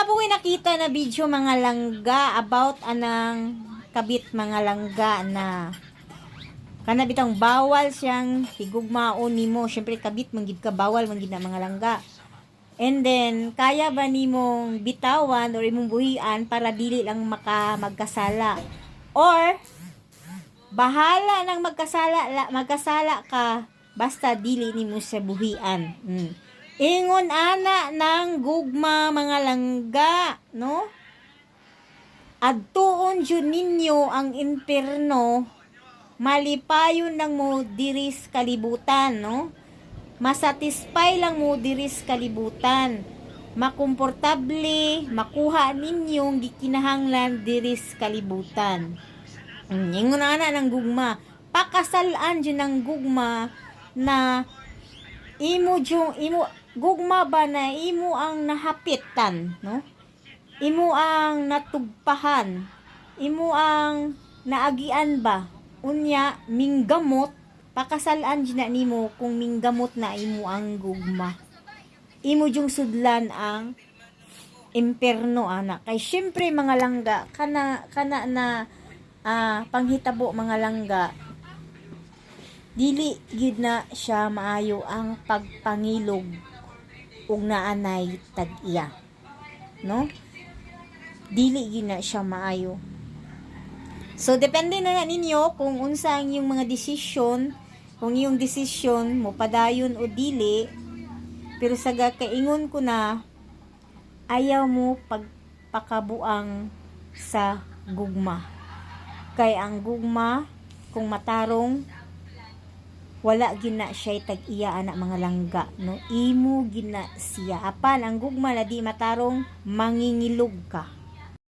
buhay nakita na video mga langga about anang kabit mga langga na kana bitang bawal siyang higugmaon nimo. Syempre kabit manggid ka bawal manggid na mga langga. And then kaya ba nimong bitawan or imong buhian para dili lang magkasala? Or bahala nang magkasala ka basta dili nimo sa buhian. Ingon ana ng gugma mga langga, no? Adtuon jud ninyo ang impierno, malipayon lang mo diris kalibutan, no? Masatisfy lang mo diris kalibutan. Makomportable, makuha ninyong gikinahanglan diris kalibutan. Ingon ana ng gugma, pakasalaan jud ng gugma na imo gugma ba na imo ang nahapitan, no? Imo ang natugpahan, imo ang naagian ba? Unya minggamot, pakasalaan jud na nimo kung minggamot na imo ang gugma. Imo jung sudlan ang impierno ana. Kay syempre mga langga kana na panghitabo mga langga, dili gid na siya maayo ang pagpangilog ug naanay tag-iya, no? Dili gid na siya maayo. So depende na ninyo kung unsa ang iyong mga desisyon, kung iyong desisyon mo padayon o dili. Pero sa kaingon ko na ayaw mo pagpakabuang sa gugma. Kay ang gugma kung matarong wala gina siya tag-iya anak mga langga, no? Imo gina siya apan ang gugma na di matarong mangingilog ka.